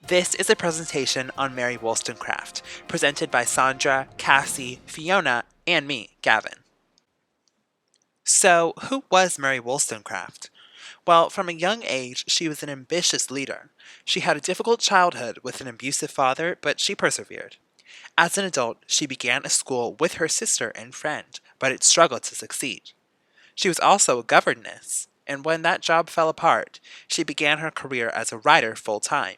This is a presentation on Mary Wollstonecraft, presented by Sandra, Cassie, Fiona, and me, Gavin. So, who was Mary Wollstonecraft? Well, from a young age, she was an ambitious leader. She had a difficult childhood with an abusive father, but she persevered. As an adult, she began a school with her sister and friend, but it struggled to succeed. She was also a governess, and when that job fell apart, she began her career as a writer full time.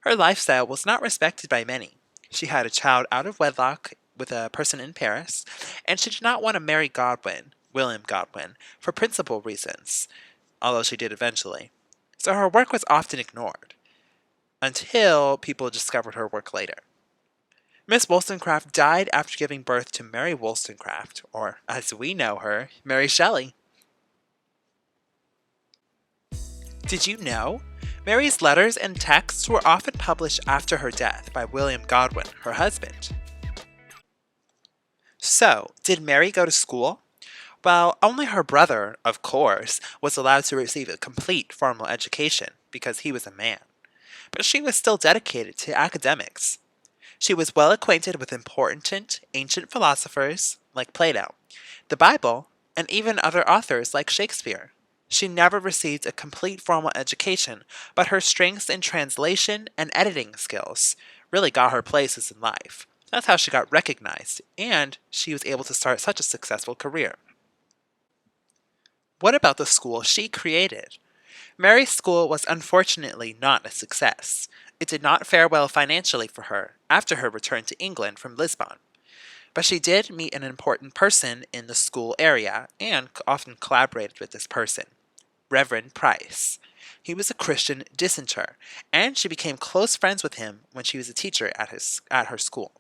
Her lifestyle was not respected by many. She had a child out of wedlock with a person in Paris, and she did not want to marry William Godwin, for principal reasons, although she did eventually. So her work was often ignored, until people discovered her work later. Miss Wollstonecraft died after giving birth to Mary Wollstonecraft, or as we know her, Mary Shelley. Did you know? Mary's letters and texts were often published after her death by William Godwin, her husband. So, did Mary go to school? Well, only her brother, of course, was allowed to receive a complete formal education because he was a man. But she was still dedicated to academics. She was well acquainted with important ancient philosophers like Plato, the Bible, and even other authors like Shakespeare. She never received a complete formal education, but her strengths in translation and editing skills really got her places in life. That's how she got recognized, and she was able to start such a successful career. What about the school she created? Mary's school was unfortunately not a success. It did not fare well financially for her after her return to England from Lisbon. But she did meet an important person in the school area and often collaborated with this person, Reverend Price. He was a Christian dissenter, and she became close friends with him when she was a teacher at her school.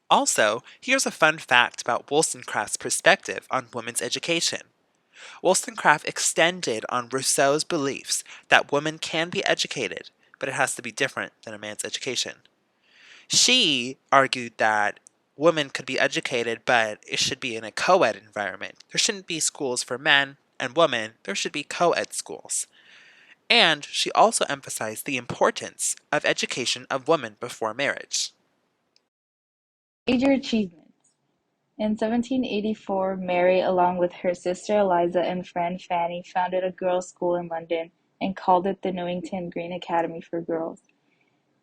Also, here's a fun fact about Wollstonecraft's perspective on women's education. Wollstonecraft extended on Rousseau's beliefs that women can be educated, but it has to be different than a man's education. She argued that women could be educated, but it should be in a co-ed environment. There shouldn't be schools for men and women, there should be co-ed schools. And she also emphasized the importance of education of women before marriage. Major achievements. In 1784, Mary, along with her sister Eliza and friend Fanny, founded a girls' school in London and called it the Newington Green Academy for Girls.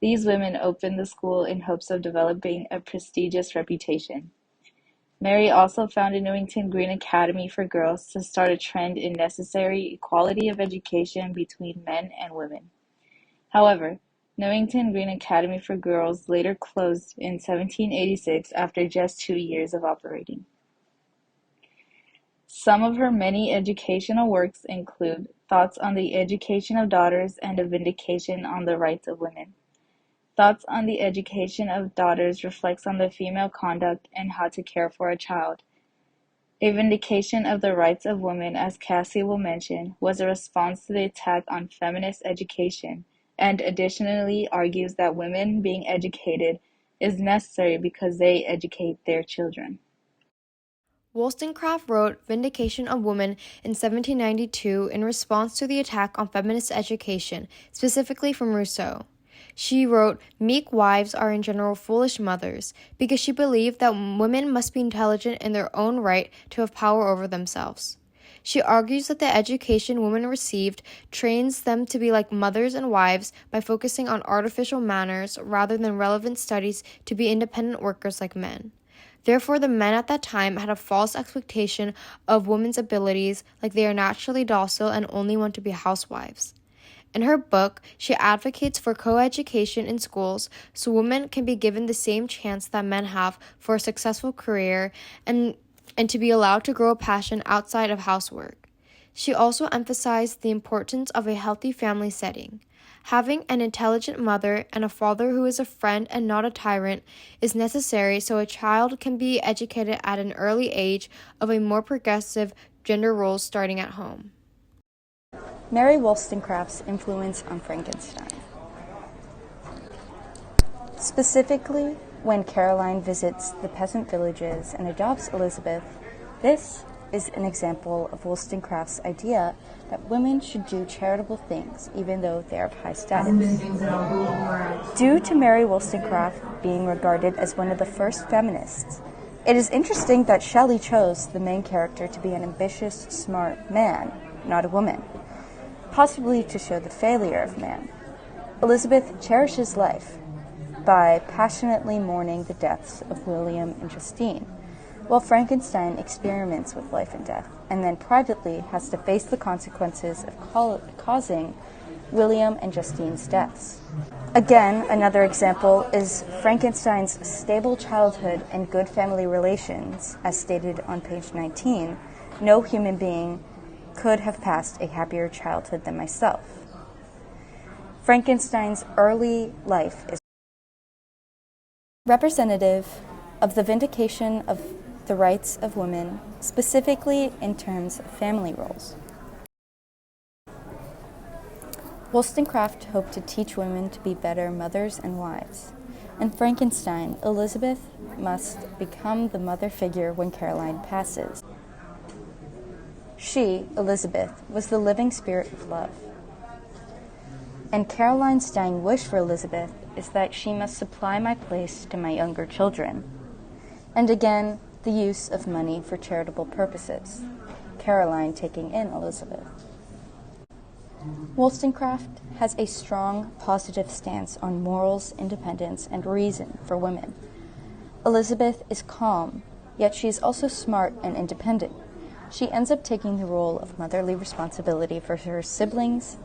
These women opened the school in hopes of developing a prestigious reputation. Mary also founded Newington Green Academy for Girls to start a trend in necessary equality of education between men and women. However, Newington Green Academy for Girls later closed in 1786 after just 2 years of operating. Some of her many educational works include Thoughts on the Education of Daughters and a Vindication on the Rights of Women. Thoughts on the Education of Daughters reflects on the female conduct and how to care for a child. A Vindication of the Rights of Women, as Cassie will mention, was a response to the attack on feminist education, and additionally argues that women being educated is necessary because they educate their children. Wollstonecraft wrote Vindication of Women in 1792 in response to the attack on feminist education, specifically from Rousseau. She wrote, "Meek wives are in general foolish mothers," because she believed that women must be intelligent in their own right to have power over themselves. She argues that the education women received trains them to be like mothers and wives by focusing on artificial manners rather than relevant studies to be independent workers like men. Therefore, the men at that time had a false expectation of women's abilities, like they are naturally docile and only want to be housewives. In her book, she advocates for co-education in schools so women can be given the same chance that men have for a successful career and to be allowed to grow a passion outside of housework. She also emphasized the importance of a healthy family setting. Having an intelligent mother and a father who is a friend and not a tyrant is necessary so a child can be educated at an early age of a more progressive gender roles starting at home. Mary Wollstonecraft's influence on Frankenstein. Specifically, when Caroline visits the peasant villages and adopts Elizabeth, this is an example of Wollstonecraft's idea that women should do charitable things even though they are of high status. Due to Mary Wollstonecraft being regarded as one of the first feminists, it is interesting that Shelley chose the main character to be an ambitious, smart man, not a woman, possibly to show the failure of man. Elizabeth cherishes life by passionately mourning the deaths of William and Justine, while Frankenstein experiments with life and death, and then privately has to face the consequences of causing William and Justine's deaths. Again, another example is Frankenstein's stable childhood and good family relations, as stated on page 19. No human being could have passed a happier childhood than myself. Frankenstein's early life is representative of the vindication of the rights of women, specifically in terms of family roles. Wollstonecraft hoped to teach women to be better mothers and wives. In Frankenstein, Elizabeth must become the mother figure when Caroline passes. She, Elizabeth, was the living spirit of love. And Caroline's dying wish for Elizabeth is that she must supply my place to my younger children. And again, the use of money for charitable purposes, Caroline taking in Elizabeth. Wollstonecraft has a strong, positive stance on morals, independence, and reason for women. Elizabeth is calm, yet she is also smart and independent. She ends up taking the role of motherly responsibility for her siblings,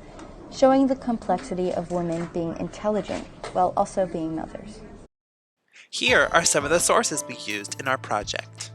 showing the complexity of women being intelligent while also being mothers. Here are some of the sources we used in our project.